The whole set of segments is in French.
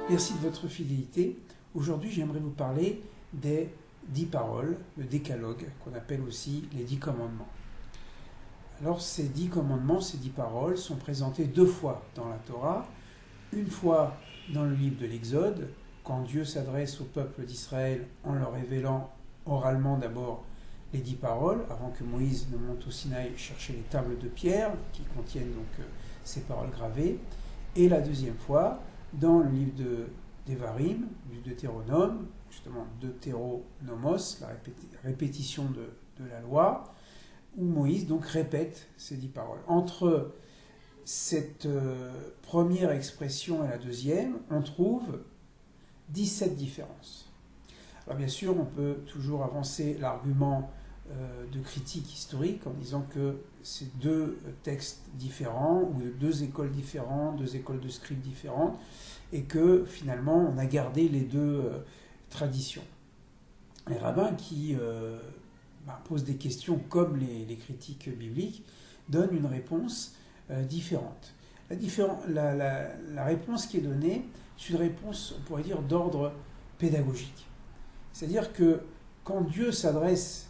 Merci de votre fidélité. Aujourd'hui, j'aimerais vous parler des 10 paroles, le décalogue, qu'on appelle aussi les 10 commandements. Alors, ces 10 commandements, ces 10 paroles sont présentées deux fois dans la Torah. Une fois dans le livre de l'Exode, quand Dieu s'adresse au peuple d'Israël en leur révélant oralement d'abord les 10 paroles, avant que Moïse ne monte au Sinaï chercher les tables de pierre qui contiennent donc ces paroles gravées. Et la deuxième fois, dans le livre d'Evarim, du Deutéronome, justement Deutéronomos, la répétition de la loi, où Moïse donc répète ces 10 paroles. Entre cette première expression et la deuxième, on trouve 17 différences. Alors bien sûr, on peut toujours avancer l'argument de critique historique en disant que c'est deux textes différents ou deux écoles différentes, deux écoles de scribes différentes, et que finalement on a gardé les deux traditions. Les rabbins qui posent des questions comme les critiques bibliques donnent une réponse différente. La réponse qui est donnée, c'est une réponse, on pourrait dire, d'ordre pédagogique. C'est-à-dire que quand Dieu s'adresse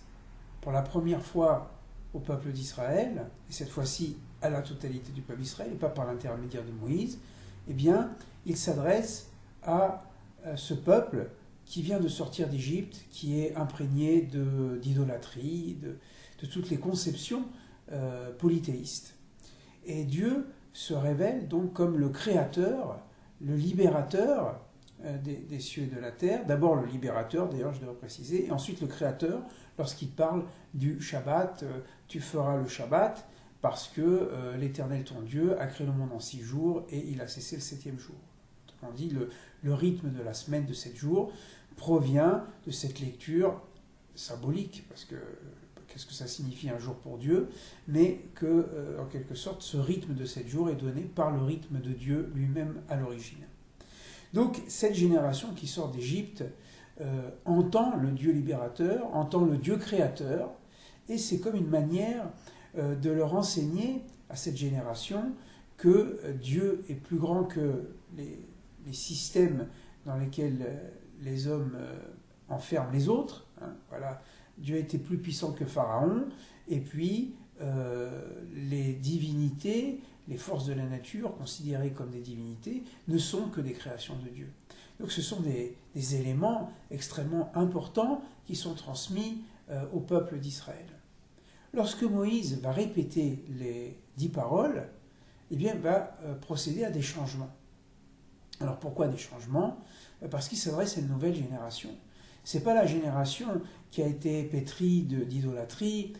pour la première fois au peuple d'Israël, et cette fois-ci à la totalité du peuple d'Israël, et pas par l'intermédiaire de Moïse, eh bien, il s'adresse à ce peuple qui vient de sortir d'Égypte, qui est imprégné d'idolâtrie, de toutes les conceptions polythéistes. Et Dieu se révèle donc comme le créateur, le libérateur des cieux et de la terre. D'abord le libérateur, d'ailleurs je devrais préciser, et ensuite le créateur, lorsqu'il parle du Shabbat, tu feras le Shabbat, parce que l'Éternel ton Dieu a créé le monde en 6 jours et il a cessé le 7e jour. Autrement dit, le rythme de la semaine de 7 jours provient de cette lecture symbolique, parce que qu'est-ce que ça signifie un jour pour Dieu, mais que, en quelque sorte, ce rythme de 7 jours est donné par le rythme de Dieu lui-même à l'origine. Donc, cette génération qui sort d'Égypte entend le Dieu libérateur, entend le Dieu créateur, et c'est comme une manière de leur enseigner à cette génération que Dieu est plus grand que les systèmes dans lesquels les hommes enferment les autres. Voilà. Dieu était plus puissant que Pharaon, et puis les divinités, les forces de la nature, considérées comme des divinités, ne sont que des créations de Dieu. Donc ce sont des éléments extrêmement importants qui sont transmis au peuple d'Israël. Lorsque Moïse va répéter les 10 paroles, eh bien, il va procéder à des changements. Alors pourquoi des changements ? Parce qu'il s'adresse à une nouvelle génération. Ce n'est pas la génération qui a été pétrie d'idolâtrie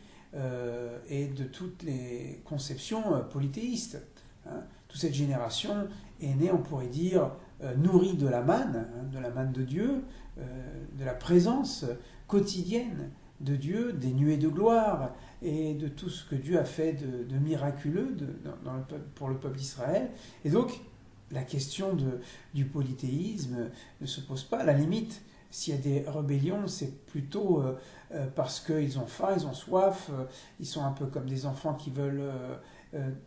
et de toutes les conceptions polythéistes. Toute cette génération est née, on pourrait dire, nourrie de la manne de Dieu, de la présence quotidienne de Dieu, des nuées de gloire et de tout ce que Dieu a fait de miraculeux pour le peuple d'Israël. Et donc, la question du polythéisme ne se pose pas. À la limite, s'il y a des rébellions, c'est plutôt parce qu'ils ont faim, ils ont soif, ils sont un peu comme des enfants qui veulent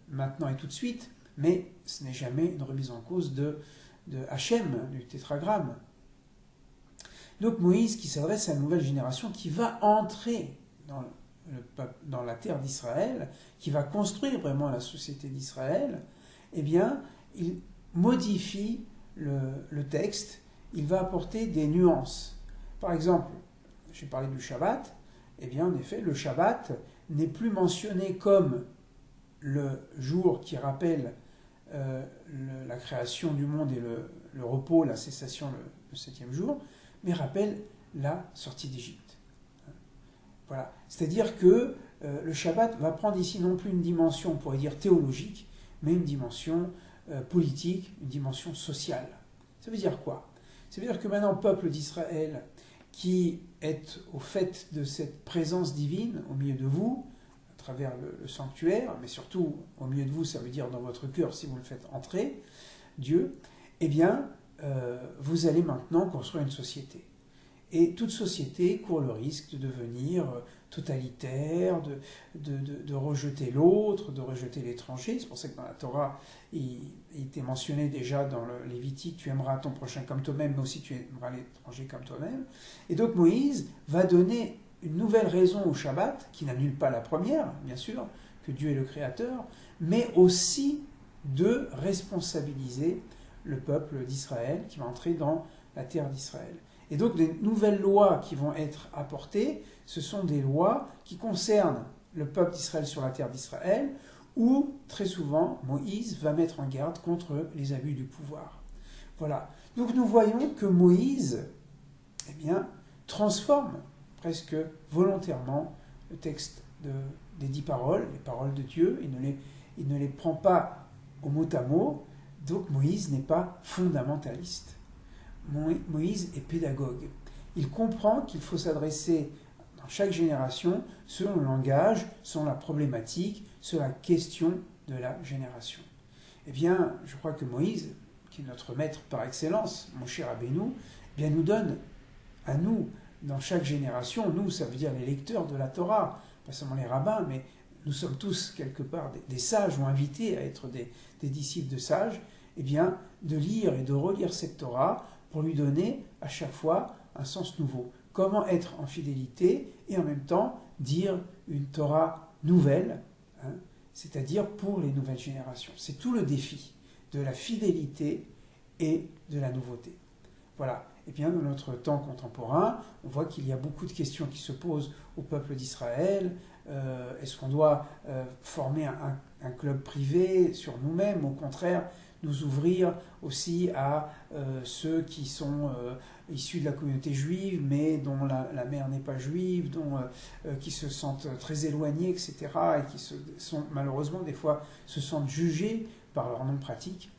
maintenant et tout de suite, mais ce n'est jamais une remise en cause de Hachem, du tétragramme. Donc Moïse qui s'adresse à une nouvelle génération qui va entrer dans la terre d'Israël, qui va construire vraiment la société d'Israël, eh bien, il modifie le texte, il va apporter des nuances. Par exemple, j'ai parlé du Shabbat, eh bien, en effet, le Shabbat n'est plus mentionné comme le jour qui rappelle la création du monde et le repos, la cessation le 7e jour, mais rappelle la sortie d'Égypte. Voilà. C'est-à-dire que le Shabbat va prendre ici non plus une dimension, on pourrait dire théologique, mais une dimension politique, une dimension sociale. Ça veut dire quoi ? Ça veut dire que maintenant, le peuple d'Israël, qui est au fait de cette présence divine au milieu de vous, à travers le sanctuaire, mais surtout au milieu de vous, ça veut dire dans votre cœur, si vous le faites entrer, Dieu, eh bien, vous allez maintenant construire une société. Et toute société court le risque de devenir totalitaire, de rejeter l'autre, de rejeter l'étranger. C'est pour ça que dans la Torah, il était mentionné déjà dans le Lévitique, tu aimeras ton prochain comme toi-même, mais aussi tu aimeras l'étranger comme toi-même. Et donc Moïse va donner une nouvelle raison au Shabbat, qui n'annule pas la première, bien sûr, que Dieu est le Créateur, mais aussi de responsabiliser le peuple d'Israël qui va entrer dans la terre d'Israël. Et donc les nouvelles lois qui vont être apportées, ce sont des lois qui concernent le peuple d'Israël sur la terre d'Israël, où très souvent Moïse va mettre en garde contre les abus du pouvoir. Voilà. Donc nous voyons que Moïse, eh bien, transforme presque volontairement le texte des 10 paroles, les paroles de Dieu. Il ne les prend pas au mot à mot. Donc Moïse n'est pas fondamentaliste. Moïse est pédagogue. Il comprend qu'il faut s'adresser dans chaque génération selon le langage, selon la problématique, selon la question de la génération. Eh bien, je crois que Moïse, qui est notre maître par excellence, mon cher Rabbeinu, eh bien, nous donne à nous, dans chaque génération, nous, ça veut dire les lecteurs de la Torah, pas seulement les rabbins, mais nous sommes tous quelque part des sages ou invités à être des disciples de sages, eh bien, de lire et de relire cette Torah pour lui donner à chaque fois un sens nouveau. Comment être en fidélité et en même temps dire une Torah nouvelle, hein, c'est-à-dire pour les nouvelles générations. C'est tout le défi de la fidélité et de la nouveauté. Voilà. Et bien, dans notre temps contemporain, on voit qu'il y a beaucoup de questions qui se posent au peuple d'Israël. Est-ce qu'on doit former un club privé sur nous-mêmes? Au contraire, nous ouvrir aussi à ceux qui sont issus de la communauté juive, mais dont la mère n'est pas juive, qui se sentent très éloignés, etc., et qui malheureusement, des fois, se sentent jugés par leur non-pratique.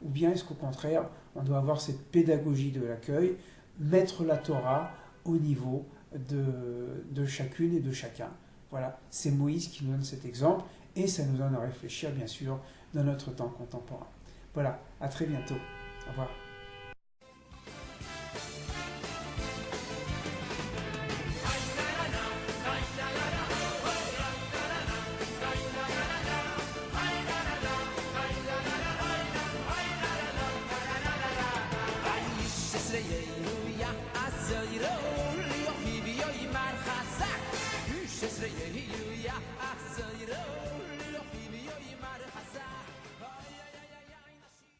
Ou bien est-ce qu'au contraire, on doit avoir cette pédagogie de l'accueil, mettre la Torah au niveau de chacune et de chacun. Voilà, c'est Moïse qui nous donne cet exemple, et ça nous donne à réfléchir, bien sûr, dans notre temps contemporain. Voilà, à très bientôt. Au revoir.